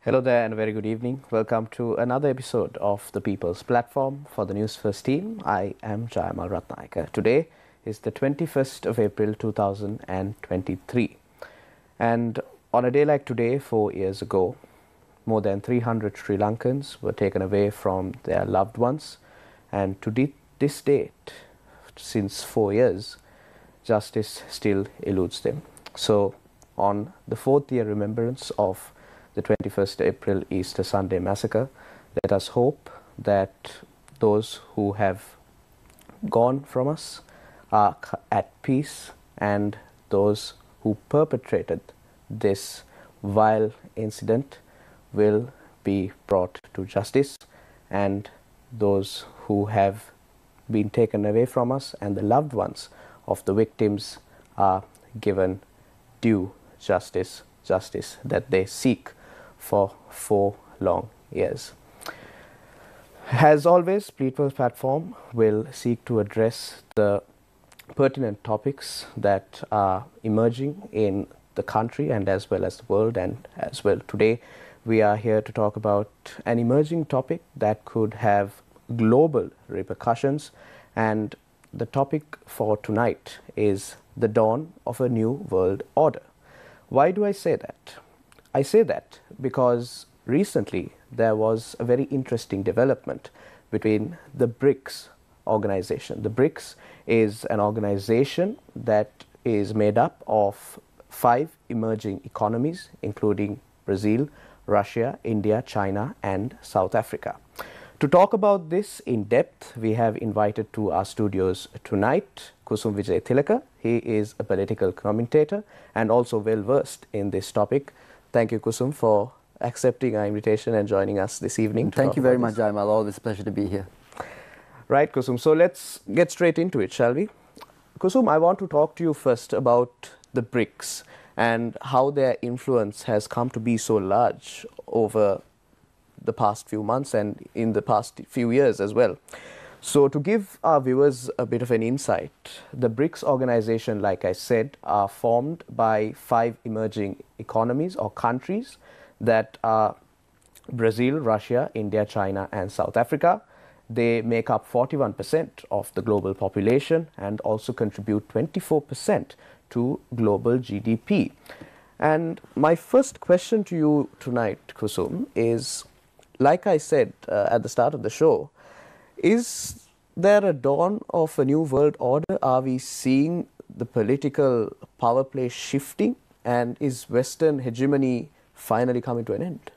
Hello there and a very good evening. Welcome to another episode of the People's Platform for the Newsfirst team. I am Jayamal Ratnayaka. Today is the 21st of April 2023. And on a day like today, 4 years ago, more than 300 Sri Lankans were taken away from their loved ones. And to this date, since 4 years, justice still eludes them. So on the 4th year remembrance of the 21st April Easter Sunday massacre, let us hope that those who have gone from us are at peace, and those who perpetrated this vile incident will be brought to justice, and those who have been taken away from us and the loved ones of the victims are given due justice that they seek for 4 long years. As always, People's Platform will seek to address the pertinent topics that are emerging in the country and as well as the world, and as well today we are here to talk about an emerging topic that could have global repercussions, and the topic for tonight is the dawn of a new world order. Why do I say that? I say that because recently there was a very interesting development between the BRICS organization. The BRICS is an organization that is made up of 5 emerging economies, including Brazil, Russia, India, China, and South Africa. To talk about this in depth, we have invited to our studios tonight Kusum Vijay Tilaka. He is a political commentator and also well versed in this topic. Thank you, Kusum, for accepting our invitation and joining us this evening. Thank you very much, Jaimal. Always a pleasure to be here. Right, Kusum. So let's get straight into it, shall we? Kusum, I want to talk to you first about the BRICS and how their influence has come to be so large over the past few months and in the past few years as well. So to give our viewers a bit of an insight, the BRICS organization, like I said, are formed by 5 emerging economies or countries that are Brazil, Russia, India, China, and South Africa. They make up 41% of the global population and also contribute 24% to global GDP. And my first question to you tonight, Kusum, is, like I said at the start of the show, is there a dawn of a new world order? Are we seeing the political power play shifting, and is Western hegemony finally coming to an end?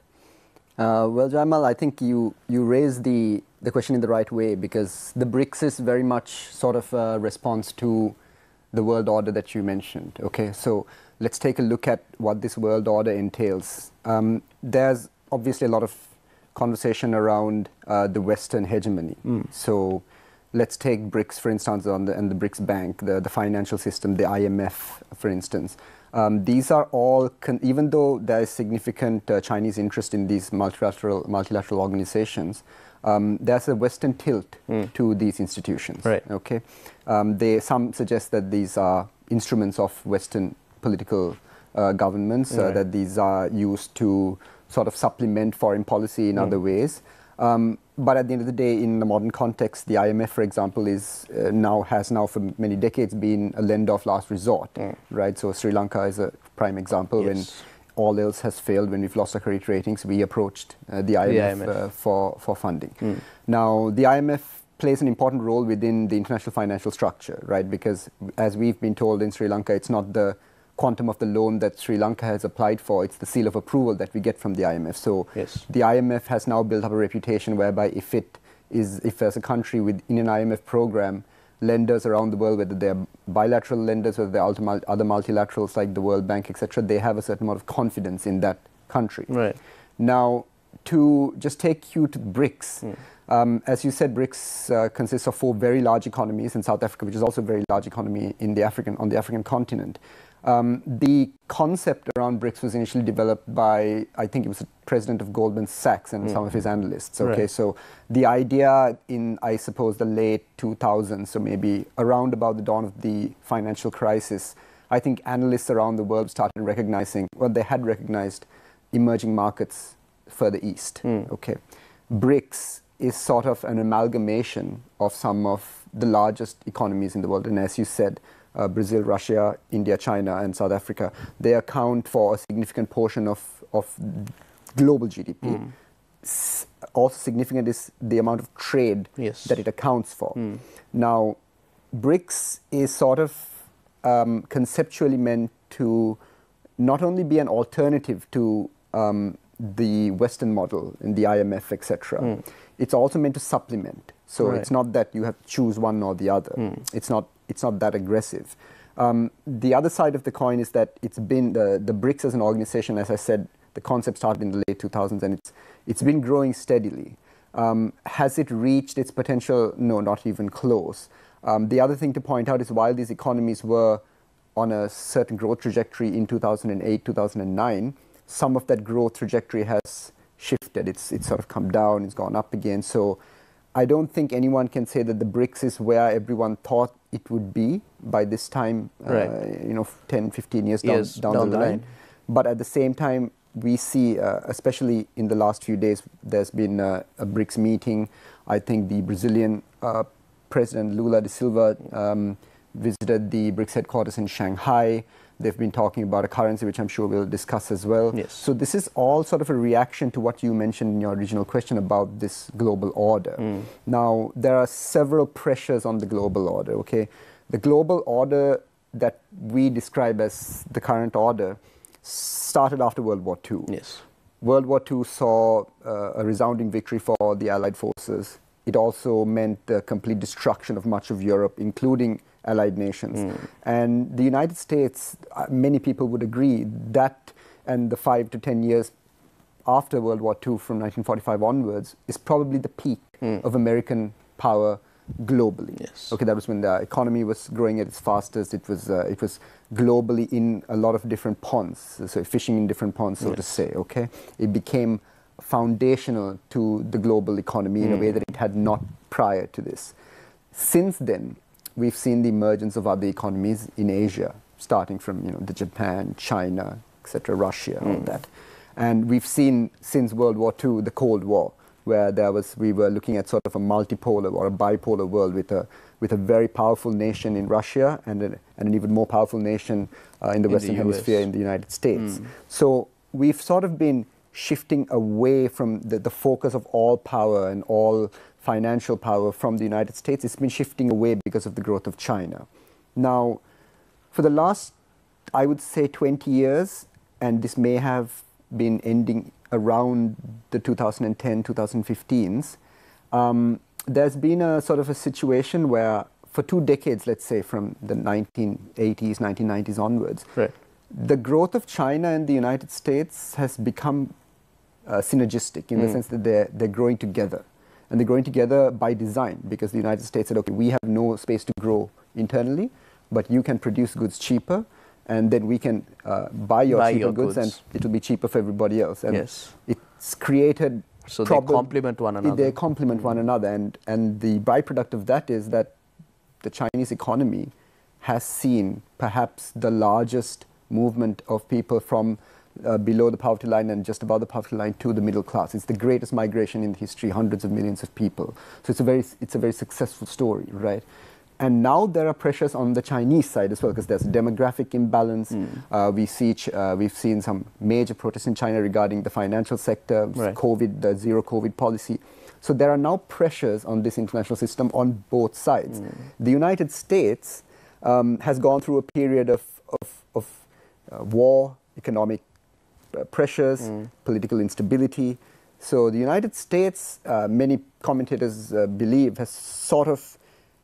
Well, Jaimal, I think you raised the question in the right way, because the BRICS is very much sort of a response to the world order that you mentioned. Okay, so let's take a look at what this world order entails. There's obviously a lot of conversation around the Western hegemony. So let's take BRICS, for instance, and the BRICS Bank, the financial system, the IMF, for instance. These are all, even though there is significant Chinese interest in these multilateral organizations, there's a Western tilt to these institutions. Right. Okay, some suggest that these are instruments of Western political governments, Right. that these are used to sort of supplement foreign policy in other ways. But at the end of the day, in the modern context, the IMF, for example, has now for many decades been a lender of last resort, right? So Sri Lanka is a prime example. Yes. When all else has failed, when we've lost our credit ratings, we approached the IMF, for funding. Now, the IMF plays an important role within the international financial structure, right? Because as we've been told in Sri Lanka, it's not the quantum of the loan that Sri Lanka has applied for, it's the seal of approval that we get from the IMF. So Yes. the IMF has now built up a reputation whereby if there's a country within an IMF program, lenders around the world, whether they're bilateral lenders, whether they're other multilaterals like the World Bank, etc., they have a certain amount of confidence in that country. Right. Now, to just take you to BRICS, as you said, BRICS consists of 4 very large economies, and South Africa, which is also a very large economy on the African continent. The concept around BRICS was initially developed by, I think it was the president of Goldman Sachs and some of his analysts. Okay, Right. so the idea in, I suppose, the late 2000s, so maybe around about the dawn of the financial crisis, I think analysts around the world started recognizing, well, they had recognized emerging markets further east. Okay, BRICS is sort of an amalgamation of some of the largest economies in the world, and as you said, Brazil, Russia, India, China, and South Africa, they account for a significant portion of global GDP. Also significant is the amount of trade that it accounts for. Now, BRICS is sort of conceptually meant to not only be an alternative to the Western model in the IMF, etc. It's also meant to supplement. So it's not that you have to choose one or the other. It's not that aggressive. The other side of the coin is that it's been the BRICS as an organization, as I said, the concept started in the late 2000s, and it's been growing steadily. Has it reached its potential? No, not even close. The other thing to point out is while these economies were on a certain growth trajectory in 2008, 2009, some of that growth trajectory has shifted. It's sort of come down, it's gone up again. So I don't think anyone can say that the BRICS is where everyone thought it would be by this time, 10, 15 years down the line. But at the same time, we see, especially in the last few days, there's been a BRICS meeting. I think the Brazilian President Lula da Silva visited the BRICS headquarters in Shanghai. They've been talking about a currency, which I'm sure we'll discuss as well. So this is all sort of a reaction to what you mentioned in your original question about this global order. Now, there are several pressures on the global order, okay? The global order that we describe as the current order started after World War II. World War II saw a resounding victory for the Allied forces. It also meant the complete destruction of much of Europe, including Allied nations. And the United States, many people would agree, that and the 5 to 10 years after World War II, from 1945 onwards, is probably the peak of American power globally. Okay, that was when the economy was growing at its fastest. It was globally in a lot of different ponds, so fishing in different ponds, so to say. Okay, it became foundational to the global economy in a way that it had not prior to this. Since then, we've seen the emergence of other economies in Asia, starting from the Japan, China, etc., Russia, all that. And we've seen since World War II the Cold War, where we were looking at sort of a multipolar or a bipolar world with a very powerful nation in Russia and an even more powerful nation in the Western Hemisphere, in the United States. So we've sort of been shifting away from the focus of all power and all financial power from the United States. It's been shifting away because of the growth of China. Now, for the last, I would say, 20 years, and this may have been ending around the 2010, 2015s, there's been a sort of a situation where for 2 decades, let's say from the 1980s, 1990s onwards, the growth of China and the United States has become synergistic in the sense that they're growing together. And they're growing together by design, because the United States said, okay, we have no space to grow internally, but you can produce goods cheaper, and then we can buy your cheaper goods, and it will be cheaper for everybody else. And it's created... So they complement one another. They complement one another, and the byproduct of that is that the Chinese economy has seen perhaps the largest movement of people from below the poverty line and just above the poverty line to the middle class. It's the greatest migration in history, hundreds of millions of people. So it's a very successful story, right? And now there are pressures on the Chinese side as well, because there's a demographic imbalance. We've seen some major protests in China regarding the financial sector, COVID, the zero COVID policy. So there are now pressures on this international system on both sides. The United States has gone through a period of war, economic pressures, political instability. So the United States, many commentators believe, has sort of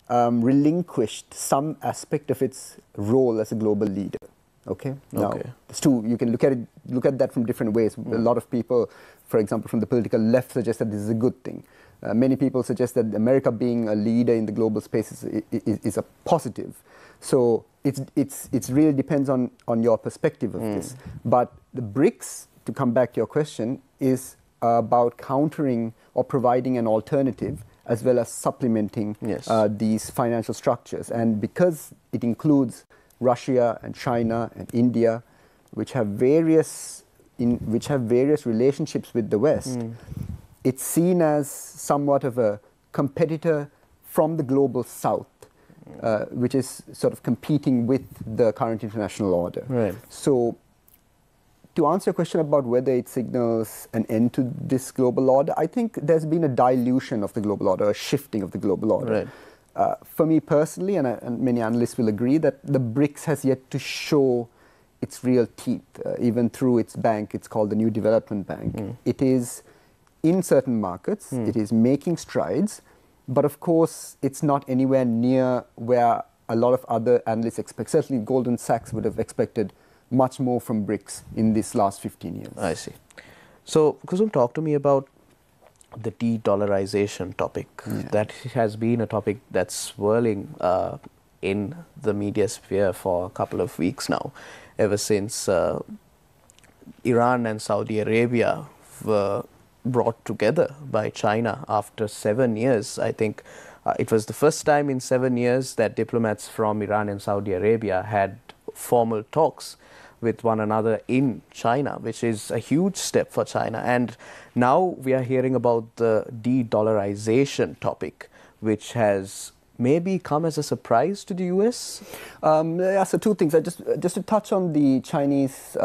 relinquished some aspect of its role as a global leader. Okay. Now, it's true. You can look at that from different ways. A lot of people, for example, from the political left, suggest that this is a good thing. Many people suggest that America being a leader in the global space is a positive. So it really depends on your perspective of this. But the BRICS, to come back to your question, is about countering or providing an alternative as well as supplementing these financial structures. And because it includes Russia and China and India, which have various which have various relationships with the West, it's seen as somewhat of a competitor from the global South, which is sort of competing with the current international order. Right. So, to answer your question about whether it signals an end to this global order, I think there's been a dilution of the global order, a shifting of the global order. Right. For me personally, and many analysts will agree, that the BRICS has yet to show its real teeth, even through its bank. It's called the New Development Bank. It is in certain markets, it is making strides, but of course, it's not anywhere near where a lot of other analysts expect. Certainly, Goldman Sachs would have expected much more from BRICS in this last 15 years. I see. So, Kusum, talk to me about the de-dollarization topic. Yeah. That has been a topic that's swirling in the media sphere for a couple of weeks now, ever since Iran and Saudi Arabia were brought together by China after 7 years. I think it was the first time in 7 years that diplomats from Iran and Saudi Arabia had formal talks with one another in China, which is a huge step for China. And now we are hearing about the de-dollarization topic, which has maybe come as a surprise to the US? Yeah, so two things. Just to touch on the Chinese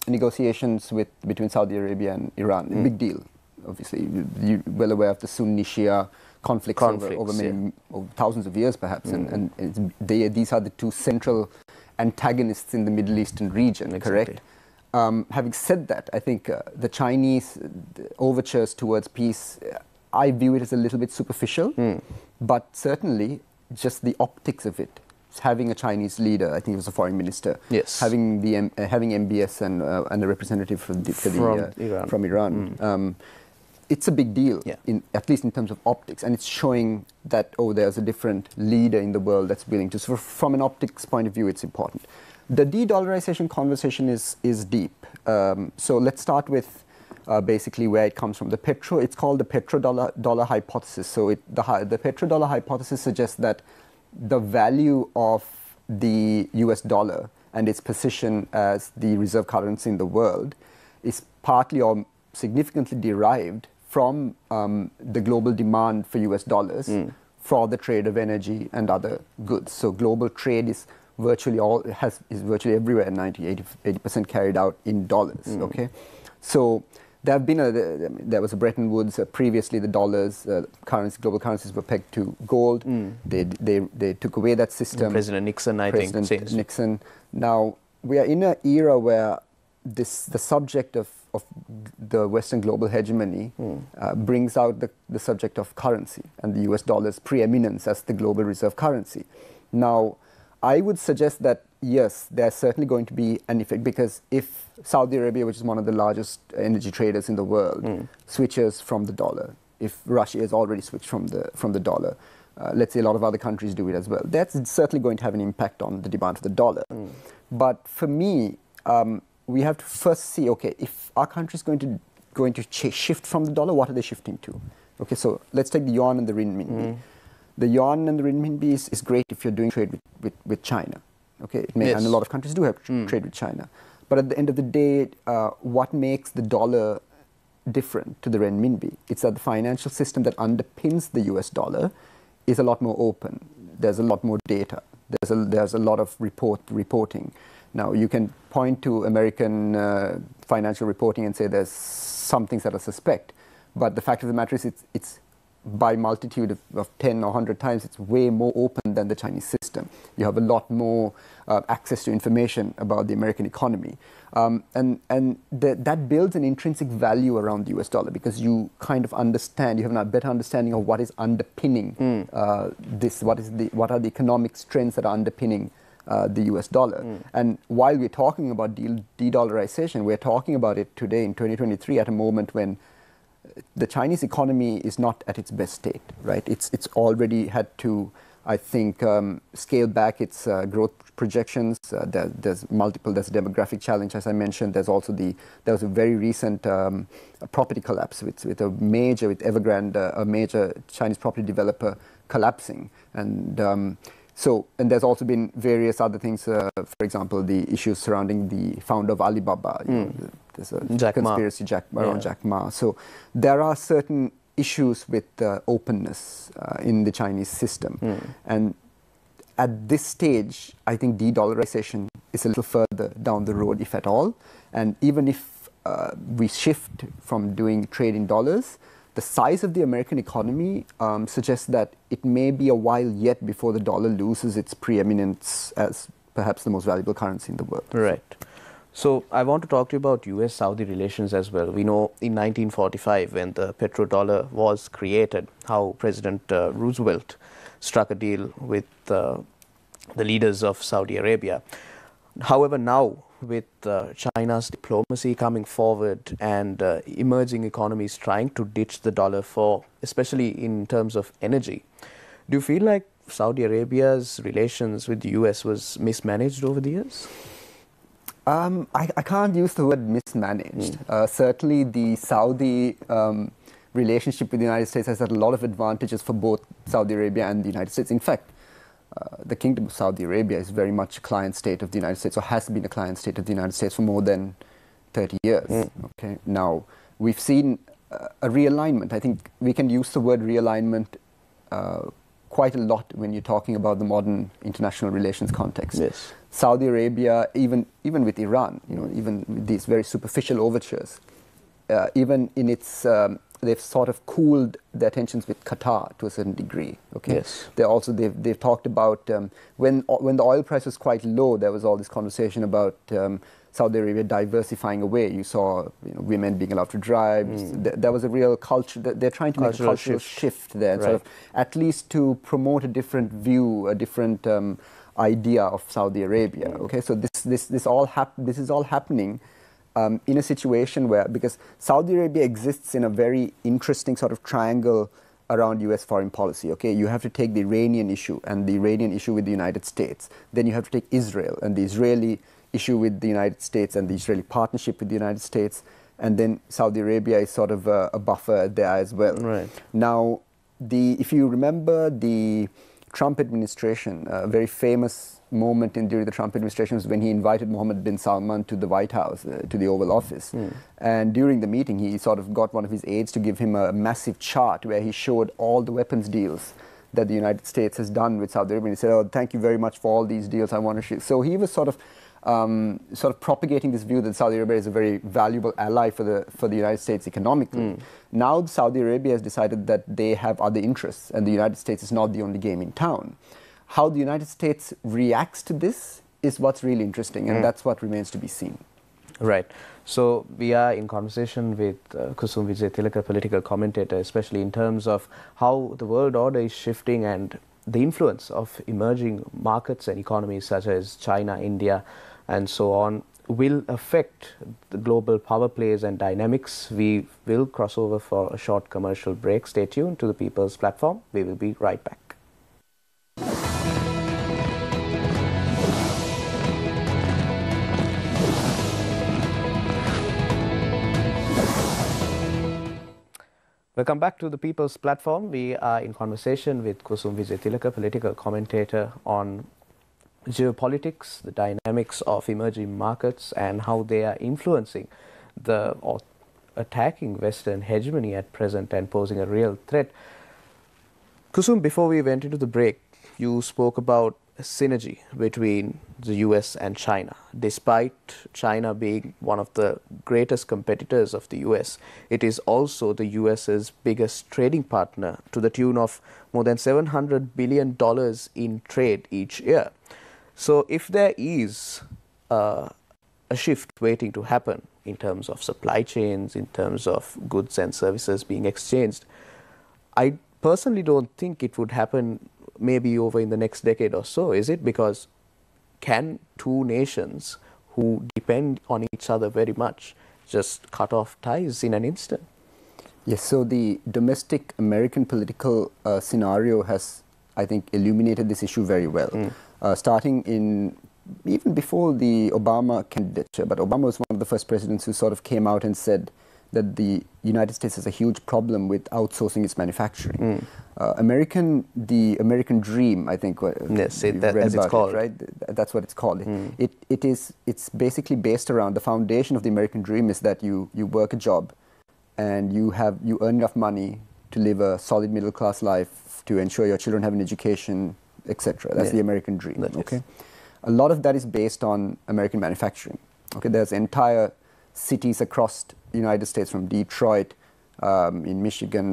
negotiations between Saudi Arabia and Iran, a big deal, obviously. You're well aware of the Sunni-Shia conflicts over many, over thousands of years, perhaps. And these are the two central antagonists in the Middle Eastern region, Exactly. correct? Having said that, I think the Chinese overtures towards peace, I view it as a little bit superficial, but certainly just the optics of it. Having a Chinese leader, I think it was a foreign minister, Yes. having MBS and a representative from Iran. It's a big deal, Yeah. at least in terms of optics, and it's showing that, there's a different leader in the world that's willing to. So from an optics point of view, it's important. The de-dollarization conversation is deep. So let's start with basically where it comes from. It's called the petrodollar hypothesis. So the petrodollar hypothesis suggests that the value of the US dollar and its position as the reserve currency in the world is partly or significantly derived from the global demand for US dollars for the trade of energy and other goods. So global trade is virtually everywhere, 80% carried out in dollars. Okay, so there was a Bretton Woods. Previously, the dollars, global currencies were pegged to gold. They took away that system. President Nixon, I think. President Nixon. Now we are in an era where the subject of the Western global hegemony brings out the subject of currency and the US dollar's preeminence as the global reserve currency. Now, I would suggest that, yes, there's certainly going to be an effect, because if Saudi Arabia, which is one of the largest energy traders in the world, switches from the dollar, if Russia has already switched from the dollar, let's say a lot of other countries do it as well, that's certainly going to have an impact on the demand for the dollar. But for me, we have to first see, okay, if our country is going to shift from the dollar, what are they shifting to? Okay, so let's take the yuan and the renminbi. The yuan and the renminbi is great if you're doing trade with China. Okay, and a lot of countries do have trade with China. But at the end of the day, what makes the dollar different to the renminbi? It's that the financial system that underpins the US dollar is a lot more open. There's a lot more data. There's a lot of reporting. Now, you can point to American financial reporting and say there's some things that are suspect, but the fact of the matter is it's by multitude of 10 or 100 times, it's way more open than the Chinese system. You have a lot more access to information about the American economy. And that builds an intrinsic value around the US dollar, because you kind of understand, you have a better understanding of what is underpinning this, what are the economic strengths that are underpinning the US dollar. And while we're talking about de-dollarization, we're talking about it today in 2023 at a moment when the Chinese economy is not at its best state, right? It's already had to, I think, scale back its growth projections. There's a demographic challenge, as I mentioned. There was a very recent property collapse with Evergrande, a major Chinese property developer collapsing. And So, and there's also been various other things, for example, the issues surrounding the founder of Alibaba. You know, there's a Jack Ma. conspiracy around Jack Ma. So there are certain issues with openness in the Chinese system. And at this stage, I think de-dollarization is a little further down the road, if at all. And even if we shift from doing trade in dollars, the size of the American economy suggests that it may be a while yet before the dollar loses its preeminence as perhaps the most valuable currency in the world. Right. So I want to talk to you about US-Saudi relations as well. We know in 1945, when the petrodollar was created, how President Roosevelt struck a deal with the leaders of Saudi Arabia. However, now with China's diplomacy coming forward and emerging economies trying to ditch the dollar for, especially in terms of energy, do you feel like Saudi Arabia's relations with the US was mismanaged over the years? I can't use the word mismanaged. Certainly the Saudi relationship with the United States has had a lot of advantages for both Saudi Arabia and the United States. In fact, the Kingdom of Saudi Arabia is very much a client state of the United States, or has been a client state of the United States for more than 30 years. Okay. Now, we've seen a realignment. I think we can use the word realignment quite a lot when you're talking about the modern international relations context. Yes. Saudi Arabia, even with Iran, you know, even with these very superficial overtures, even in its they've sort of cooled their tensions with Qatar to a certain degree. Okay. Yes. They've talked about when the oil price was quite low, there was all this conversation about Saudi Arabia diversifying away. You saw women being allowed to drive. There was a real culture. They're trying to make a cultural shift there, and sort of at least to promote a different view, a different idea of Saudi Arabia. Okay. So this is all happening. In a situation where, because Saudi Arabia exists in a very interesting sort of triangle around US foreign policy. Okay, you have to take the Iranian issue and the Iranian issue with the United States. Then you have to take Israel and the Israeli issue with the United States and the Israeli partnership with the United States. And then Saudi Arabia is sort of a buffer there as well. Right. Now, if you remember the Trump administration, a very famous moment during the Trump administration was when he invited Mohammed bin Salman to the White House, to the Oval Office. And during the meeting, he sort of got one of his aides to give him a massive chart where he showed all the weapons deals that the United States has done with Saudi Arabia. And he said, "Oh, thank you very much for all these deals. I want to share." So he was sort of propagating this view that Saudi Arabia is a very valuable ally for the United States economically. Now Saudi Arabia has decided that they have other interests and the United States is not the only game in town. How the United States reacts to this is what's really interesting, and that's what remains to be seen. Right. So we are in conversation with Kusum Vijay-Tilaka, political commentator, especially in terms of how the world order is shifting and the influence of emerging markets and economies such as China, India, and so on will affect the global power plays and dynamics. We will cross over for a short commercial break. Stay tuned to the People's Platform. We will be right back. Welcome back to the People's Platform. We are in conversation with Kusum Vijay-Tilaka, political commentator, on geopolitics, the dynamics of emerging markets and how they are influencing or attacking Western hegemony at present and posing a real threat. Kusum, before we went into the break, you spoke about a synergy between the US and China. Despite China being one of the greatest competitors of the US, it is also the US's biggest trading partner, to the tune of more than $700 billion in trade each year. So if there is a shift waiting to happen in terms of supply chains, in terms of goods and services being exchanged, I personally don't think it would happen maybe over in the next decade or so, is it? Because can two nations who depend on each other very much just cut off ties in an instant? Yes, so the domestic American political scenario has, I think, illuminated this issue very well. Starting in even before the Obama candidature, but Obama was one of the first presidents who sort of came out and said that the United States has a huge problem with outsourcing its manufacturing. The American dream, I think. Yes, you've as read it's about called. it, right? That's what it's called. It's basically based around the foundation of the American dream is that you work a job, and you earn enough money to live a solid middle class life, to ensure your children have an education, etc. That's the American dream. Okay, a lot of that is based on American manufacturing. Okay, there's entire cities across the United States, from Detroit, in Michigan,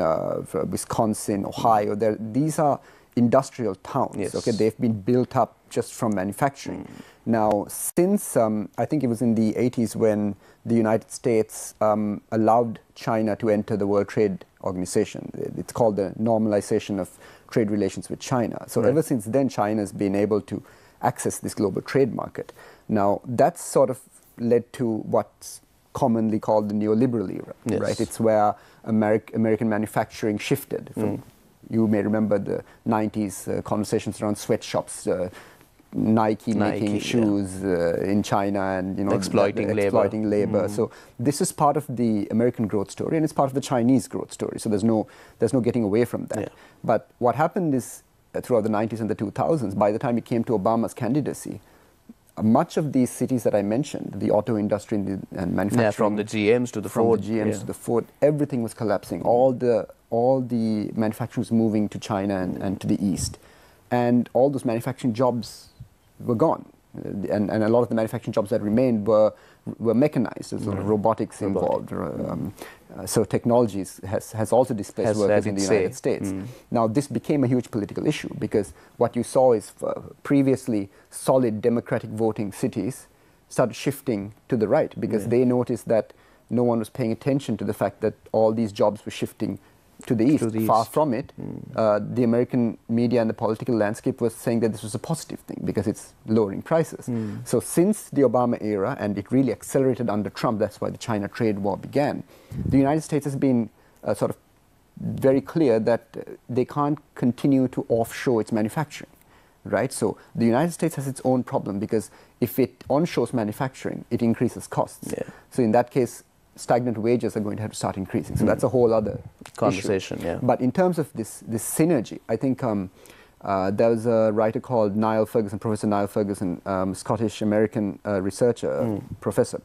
Wisconsin, Ohio. These are industrial towns. Yes. Okay, they've been built up just from manufacturing. Now, since I think it was in the 80s when the United States allowed China to enter the World Trade Organization. It's called the normalization of trade relations with China. So ever since then, China's been able to access this global trade market. Now, that's sort of led to what's commonly called the neoliberal era, right? It's where American manufacturing shifted. You may remember the 90s conversations around sweatshops, Nike making shoes in China, and exploiting labor. So this is part of the American growth story, and it's part of the Chinese growth story. So there's no getting away from that. But what happened is throughout the 90s and the 2000s, by the time it came to Obama's candidacy, much of these cities that I mentioned, the auto industry and manufacturing, from the GMs to the Ford, to the Ford, everything was collapsing. All the manufacturing was moving to China and to the east, and all those manufacturing jobs were gone. And a lot of the manufacturing jobs that remained were mechanized. There's a lot of robotics involved. So technology has also displaced workers in the United States. Now, this became a huge political issue, because what you saw is previously solid democratic voting cities started shifting to the right, because they noticed that no one was paying attention to the fact that all these jobs were shifting to the east. Far from it, the American media and the political landscape was saying that this was a positive thing because it's lowering prices. So since the Obama era, and it really accelerated under Trump, that's why the China trade war began, the United States has been sort of very clear that they can't continue to offshore its manufacturing, right? So the United States has its own problem, because if it onshores manufacturing, it increases costs. So in that case, stagnant wages are going to have to start increasing. So that's a whole other conversation. issue. But in terms of this synergy, I think there was a writer called Niall Ferguson, Professor Niall Ferguson, Scottish-American researcher, professor.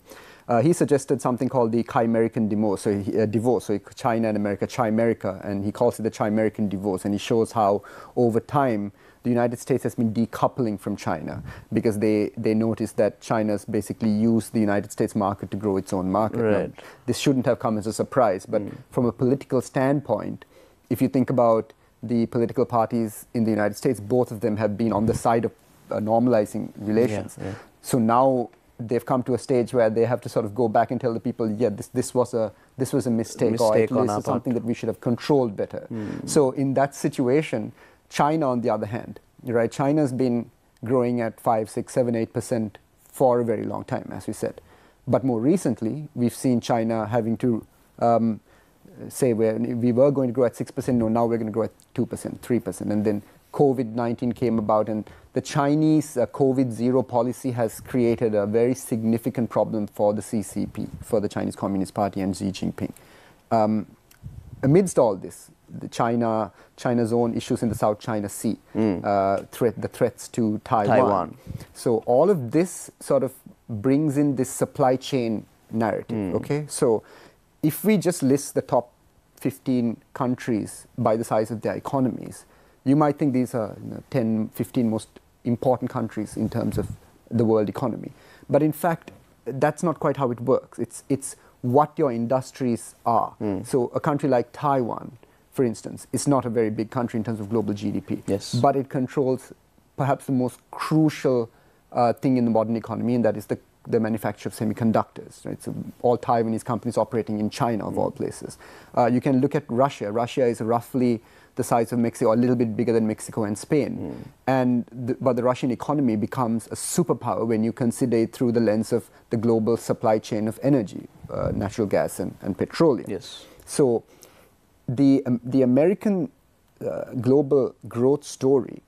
He suggested something called the Chimerican divorce. So China and America, Chimerica, and he calls it the Chimerican divorce. And he shows how over time the United States has been decoupling from China, because they noticed that China's basically used the United States market to grow its own market. Now, this shouldn't have come as a surprise, but from a political standpoint, if you think about the political parties in the United States, both of them have been on the side of normalizing relations. So now they've come to a stage where they have to sort of go back and tell the people, this was a mistake, or at least something that we should have controlled better. So in that situation, China, on the other hand, right? China's been growing at 5, 6, 7, 8% for a very long time, as we said. But more recently, we've seen China having to say we were going to grow at 6%, no, now we're going to grow at 2%, 3%. And then COVID-19 came about, and the Chinese COVID zero policy has created a very significant problem for the CCP, for the Chinese Communist Party and Xi Jinping. Amidst all this, China's own issues in the South China Sea, the threats to Taiwan. So all of this sort of brings in this supply chain narrative. Okay, so if we just list the top 15 countries by the size of their economies, you might think these are 10, 15 most important countries in terms of the world economy. But in fact, that's not quite how it works. It's what your industries are. So a country like Taiwan, for instance, is not a very big country in terms of global GDP. But it controls perhaps the most crucial thing in the modern economy, and that is the manufacture of semiconductors. Right? So all Taiwanese companies operating in China, of all places. You can look at Russia. Russia is roughly the size of Mexico, a little bit bigger than Mexico and Spain. But the Russian economy becomes a superpower when you consider it through the lens of the global supply chain of energy, natural gas and petroleum. So the American global growth story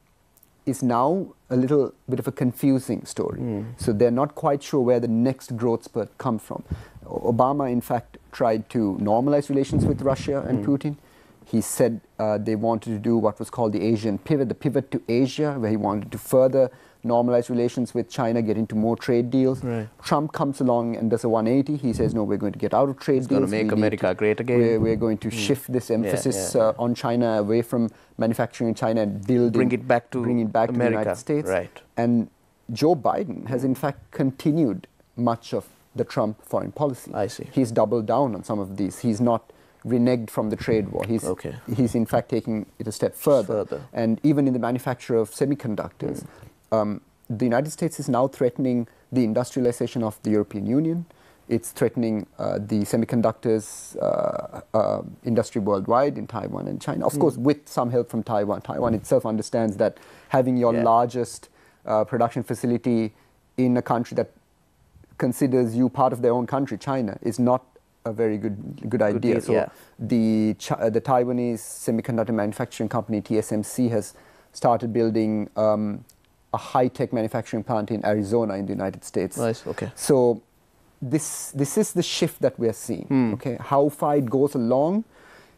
is now a little bit of a confusing story. So they're not quite sure where the next growth spurt comes from. Obama, in fact, tried to normalize relations with Russia and Putin. He said they wanted to do what was called the Asian pivot, the pivot to Asia, where he wanted to further normalize relations with China, get into more trade deals. Right. Trump comes along and does a 180. He says, no, we're going to get out of trade deals. Going to make America great again. We're going to shift this emphasis on China, away from manufacturing in China, and bring it back to America. the United States. Right. And Joe Biden has in fact continued much of the Trump foreign policy. I see. He's doubled down on some of these. He's not reneged from the trade war. He's in fact taking it a step further. And even in the manufacture of semiconductors, the United States is now threatening the industrialization of the European Union. It's threatening the semiconductors industry worldwide in Taiwan and China. Of course, with some help from Taiwan. Taiwan itself understands that having your largest production facility in a country that considers you part of their own country, China, is not a very good idea. The Taiwanese semiconductor manufacturing company TSMC has started building a high-tech manufacturing plant in Arizona in the United States. Nice. Okay. So this is the shift that we are seeing. Okay, how far it goes along,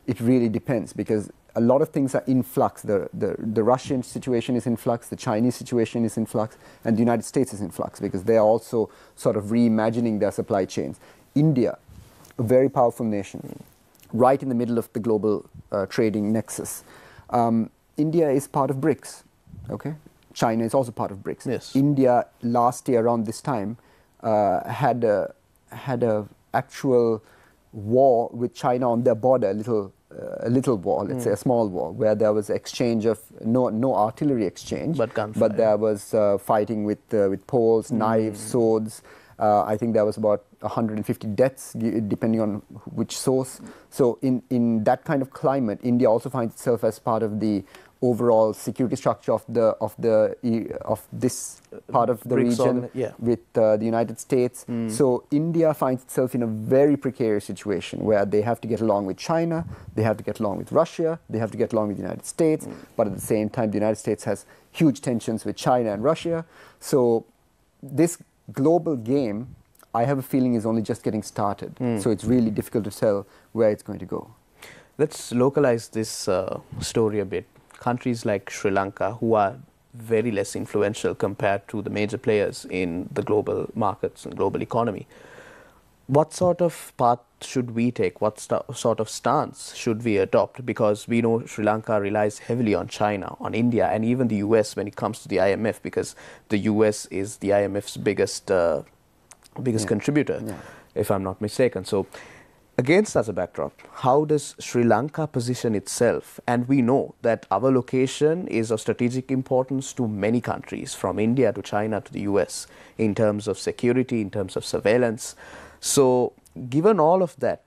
it really depends, because a lot of things are in flux. The Russian situation is in flux, the Chinese situation is in flux, and the United States is in flux because they are also sort of reimagining their supply chains. India, a very powerful nation, right in the middle of the global trading nexus. India is part of BRICS. Okay, China is also part of BRICS. Yes. India last year around this time had a actual war with China on their border, a little war, let's say a small war, where there was exchange of no artillery exchange, but there was fighting with poles, knives, swords. I think there was about 150 deaths, depending on which source. So in that kind of climate, India also finds itself as part of the overall security structure of this part of the region with the United States. So India finds itself in a very precarious situation where they have to get along with China, they have to get along with Russia, they have to get along with the United States, but at the same time the United States has huge tensions with China and Russia. So this global game, I have a feeling, is only just getting started. So it's really difficult to tell where it's going to go. Let's localize this story a bit. Countries like Sri Lanka, who are very less influential compared to the major players in the global markets and global economy. What sort of path should we take? What sort of stance should we adopt? Because we know Sri Lanka relies heavily on China, on India, and even the US when it comes to the IMF, because the US is the IMF's biggest contributor, if I'm not mistaken. So against as a backdrop, how does Sri Lanka position itself? And we know that our location is of strategic importance to many countries, from India to China to the US, in terms of security, in terms of surveillance. So given all of that,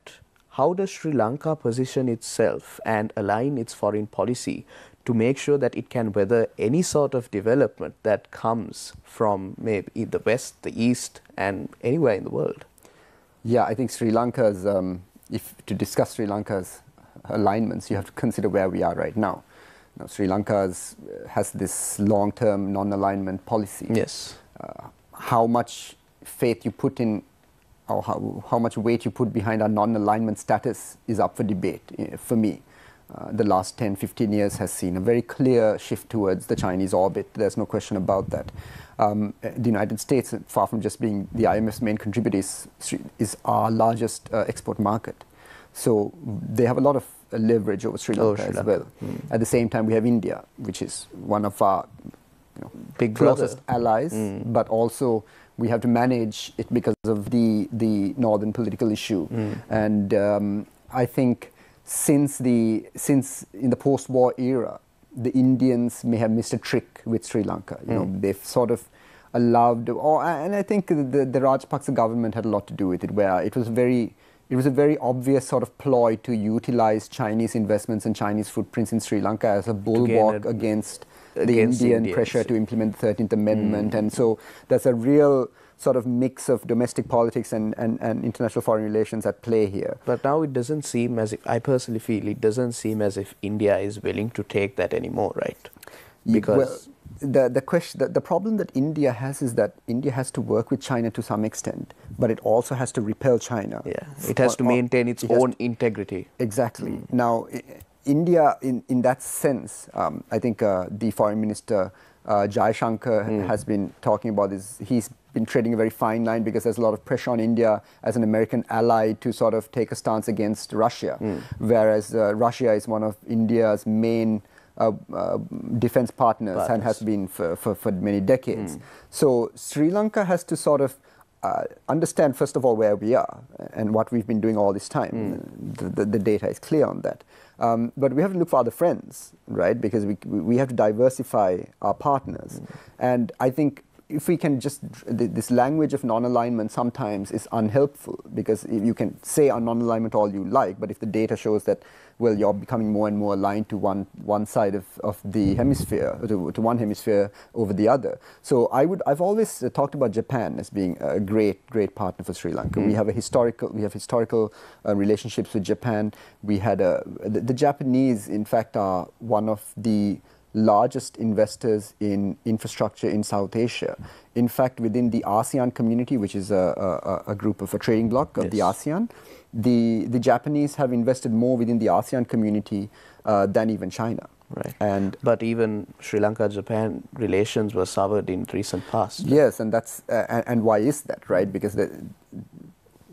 how does Sri Lanka position itself and align its foreign policy to make sure that it can weather any sort of development that comes from maybe the West, the East, and anywhere in the world? Yeah, I think Sri Lanka's, to discuss Sri Lanka's alignments, you have to consider where we are right now. Now, Sri Lanka has this long-term non-alignment policy. Yes. How much faith you put in, or how much weight you put behind our non-alignment status is up for debate for me. The last 10, 15 years has seen a very clear shift towards the Chinese orbit. There's no question about that. The United States, far from just being the IMF's main contributor, is our largest export market. So they have a lot of leverage over Sri Lanka as well. At the same time, we have India, which is one of our big closest allies, but also we have to manage it because of the northern political issue. And I think since in the post-war era, the Indians may have missed a trick with Sri Lanka. They've sort of allowed, and I think the Rajapaksa government had a lot to do with it, where it was a very obvious sort of ploy to utilize Chinese investments and Chinese footprints in Sri Lanka as a bulwark against the Indian pressure to implement the 13th Amendment. And so there's a real sort of mix of domestic politics and international foreign relations at play here. But now it doesn't seem as if, I personally feel, it doesn't seem as if India is willing to take that anymore, right? Because the problem that India has is that India has to work with China to some extent, but it also has to repel China. Yeah, it has to maintain its own integrity. Exactly. Now, India, in that sense, I think the Foreign Minister Jai Shankar has been talking about this. He's been treading a very fine line because there's a lot of pressure on India as an American ally to sort of take a stance against Russia, whereas Russia is one of India's main defense partners and has been for many decades. So Sri Lanka has to sort of understand, first of all, where we are and what we've been doing all this time. The data is clear on that. But we have to look for other friends, right? Because we have to diversify our partners. And I think if we can just, this language of non-alignment sometimes is unhelpful, because you can say a non-alignment all you like, but if the data shows that, well, you're becoming more and more aligned to one side of the hemisphere, to one hemisphere over the other. So I've always talked about Japan as being a great partner for Sri Lanka. We have historical relationships with Japan. We had the Japanese, in fact, are one of the largest investors in infrastructure in South Asia. In fact, within the ASEAN community, which is a group of a trading bloc of the ASEAN, the Japanese have invested more within the ASEAN community than even China. Right. But even Sri Lanka-Japan relations were soured in recent past. Yes, and that's and why is that, right? Because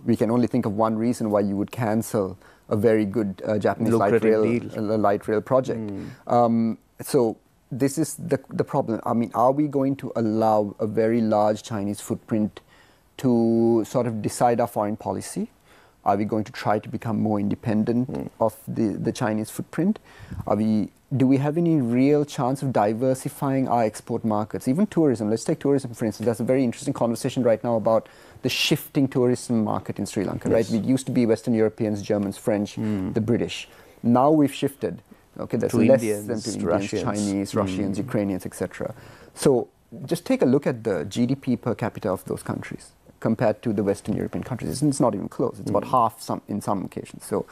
we can only think of one reason why you would cancel a very good Japanese light rail project. So this is the problem. I mean, are we going to allow a very large Chinese footprint to sort of decide our foreign policy? Are we going to try to become more independent of the Chinese footprint? Do we have any real chance of diversifying our export markets? Even tourism. Let's take tourism, for instance. There's a very interesting conversation right now about the shifting tourism market in Sri Lanka, right? We used to be Western Europeans, Germans, French, the British. Now we've shifted. Okay, there's less than to Indians, Russians. Chinese, Russians, Ukrainians, etc. So just take a look at the GDP per capita of those countries compared to the Western European countries. It's not even close. It's about half in some occasions. So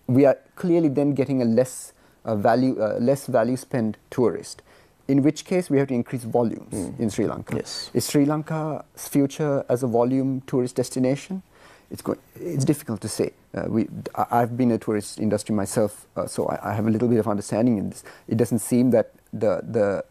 we are clearly then getting a less value spend tourist, in which case we have to increase volumes in Sri Lanka. Yes. Is Sri Lanka's future as a volume tourist destination? It's difficult to say. I've been in the tourist industry myself, so I have a little bit of understanding in this. It doesn't seem that the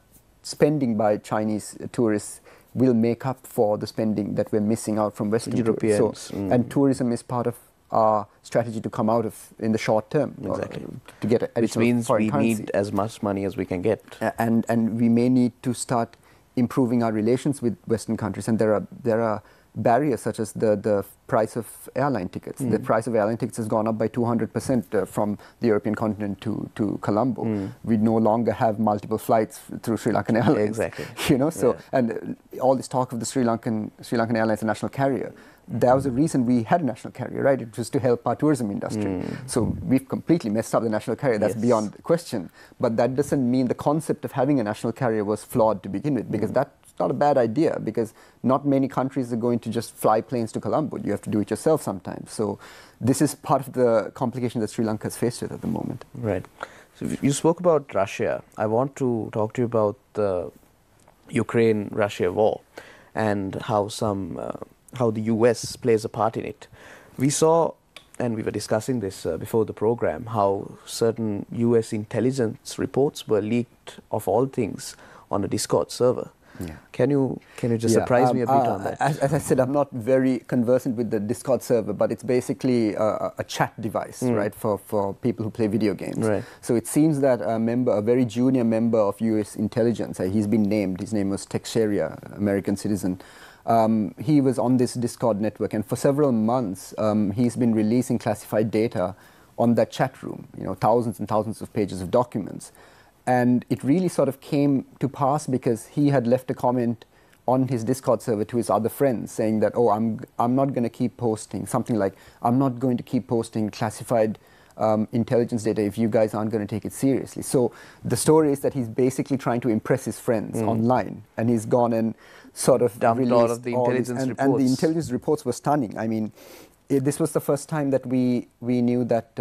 spending by Chinese tourists will make up for the spending that we're missing out from Western Europeans. tourists. So, and tourism is part of our strategy to come out of in the short term. Exactly. To get additional Which means foreign we currency. need as much money as we can get. And we may need to start improving our relations with Western countries. And there are barriers such as the price of airline tickets. The price of airline tickets has gone up by 200% from the European continent to Colombo. We no longer have multiple flights through Sri Lankan Airlines. Exactly. You know, so and all this talk of the Sri Lankan Airlines, a national carrier. That was a reason we had a national carrier, right? It was to help our tourism industry. So we've completely messed up the national carrier. That's beyond question. But that doesn't mean the concept of having a national carrier was flawed to begin with, because that's not a bad idea, because not many countries are going to just fly planes to Colombo. You have to do it yourself sometimes. So this is part of the complication that Sri Lanka is faced with at the moment. Right. So you spoke about Russia. I want to talk to you about the Ukraine-Russia war and how the US plays a part in it. We saw, and we were discussing this before the program, how certain US intelligence reports were leaked, of all things, on a Discord server. Yeah. Can you just surprise me a bit on that? As I said, I'm not very conversant with the Discord server, but it's basically a chat device, right, for people who play video games. Right. So it seems that a very junior member of US intelligence, he's been named, his name was Teixeira, American citizen. He was on this Discord network, and for several months he's been releasing classified data on that chat room, thousands and thousands of pages of documents. And it really sort of came to pass because he had left a comment on his Discord server to his other friends saying that, oh, I'm not going to keep posting, something like, I'm not going to keep posting classified intelligence data if you guys aren't going to take it seriously. So the story is that he's basically trying to impress his friends online, and he's gone and sort of dumped released all of the intelligence reports. And the intelligence reports were stunning. I mean, this was the first time that we knew that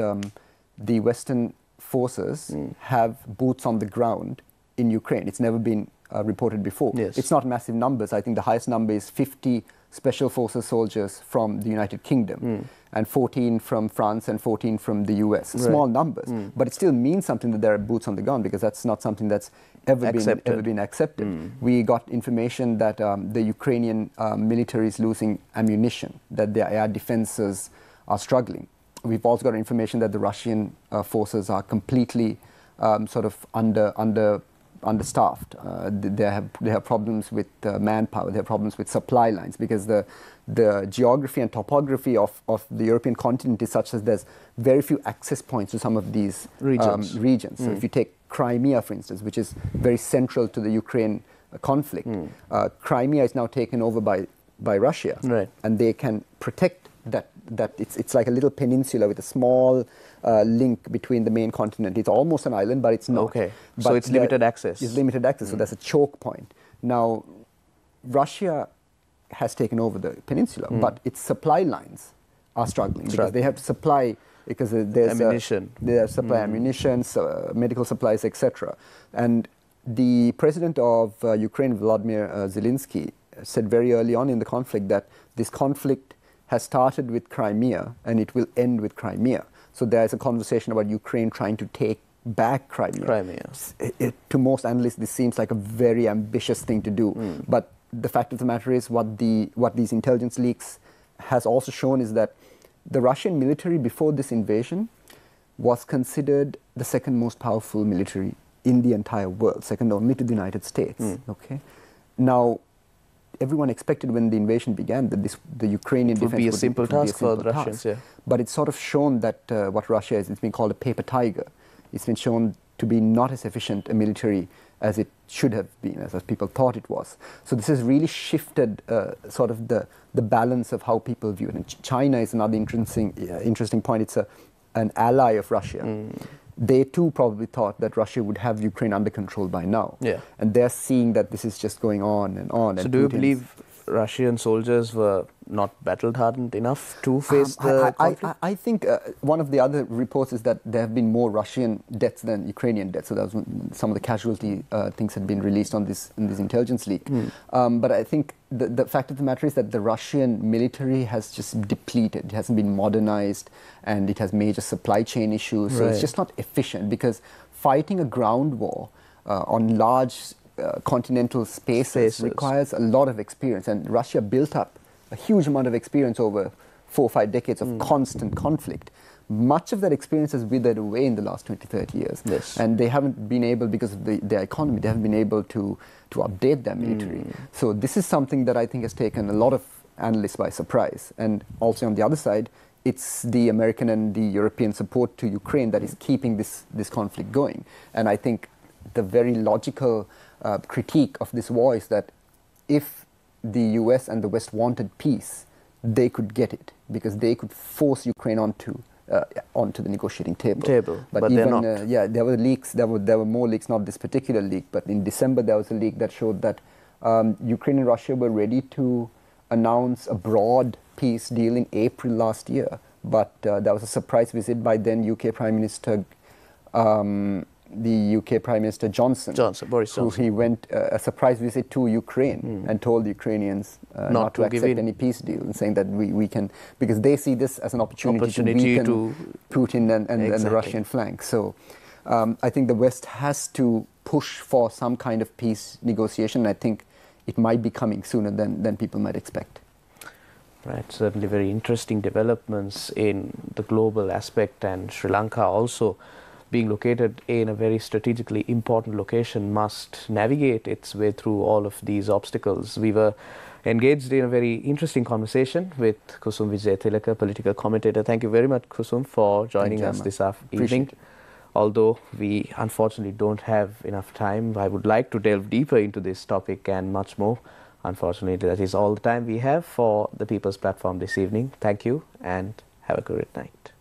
the Western forces have boots on the ground in Ukraine. It's never been reported before. Yes. It's not massive numbers. I think the highest number is 50 Special Forces soldiers from the United Kingdom, and 14 from France and 14 from the US. Small numbers, but it still means something that there are boots on the ground, because that's not something that's ever been accepted. We got information that the Ukrainian military is losing ammunition, that their air defenses are struggling. We've also got information that the Russian forces are completely sort of understaffed. They have problems with manpower. They have problems with supply lines, because the geography and topography of the European continent is such that there's very few access points to some of these regions. So if you take Crimea, for instance, which is very central to the Ukraine conflict, Crimea is now taken over by Russia, and they can protect that it's like a little peninsula with a small link between the main continent. It's almost an island, but it's not. Okay, but so it's limited access. It's limited access, so that's a choke point. Now, Russia has taken over the peninsula, but its supply lines are struggling because they have to supply, because there's ammunition. They have supply ammunition, medical supplies, etc. And the president of Ukraine, Vladimir Zelensky, said very early on in the conflict that this conflict has started with Crimea and it will end with Crimea. So there's a conversation about Ukraine trying to take back Crimea. To most analysts, this seems like a very ambitious thing to do. But the fact of the matter is, what these intelligence leaks has also shown is that the Russian military before this invasion was considered the second most powerful military in the entire world, second only to the United States. Okay, now, everyone expected when the invasion began that the Ukrainian defense would be a simple task for the Russians. But it's sort of shown that what Russia is, it's been called a paper tiger. It's been shown to be not as efficient a military as it should have been, as people thought it was. So this has really shifted sort of the balance of how people view it. And China is another interesting point. It's an ally of Russia. They too probably thought that Russia would have Ukraine under control by now. And they're seeing that this is just going on and on. So do you believe Russian soldiers were not battle-hardened enough to face the conflict? I think one of the other reports is that there have been more Russian deaths than Ukrainian deaths. So that was some of the casualty things had been released on in this intelligence leak. But I think the fact of the matter is that the Russian military has just depleted. It hasn't been modernized, and it has major supply chain issues. So it's just not efficient, because fighting a ground war on large continental spaces requires a lot of experience, and Russia built up a huge amount of experience over 4 or 5 decades of constant conflict. Much of that experience has withered away in the last 20-30 years, and they haven't been able, because of their economy, they haven't been able to update their military. So this is something that I think has taken a lot of analysts by surprise. And also on the other side, it's the American and the European support to Ukraine that is keeping this conflict going. And I think the very logical critique of this war is that if the US and the West wanted peace, they could get it, because they could force Ukraine onto the negotiating table. But even, they're not. There were leaks. There were more leaks, not this particular leak, but in December there was a leak that showed that Ukraine and Russia were ready to announce a broad peace deal in April last year. But there was a surprise visit by then UK Prime Minister Johnson, Boris Johnson. He went a surprise visit to Ukraine and told the Ukrainians not to accept any peace deal, and saying that we can, because they see this as an opportunity to weaken Putin and the Russian flank. So I think the West has to push for some kind of peace negotiation. I think it might be coming sooner than people might expect. Right, certainly very interesting developments in the global aspect, and Sri Lanka also, being located in a very strategically important location, must navigate its way through all of these obstacles. We were engaged in a very interesting conversation with Kusum Vijaytilaka, political commentator. Thank you very much, Kusum, for joining us this evening. Although we unfortunately don't have enough time, I would like to delve deeper into this topic and much more. Unfortunately, that is all the time we have for the People's Platform this evening. Thank you and have a great night.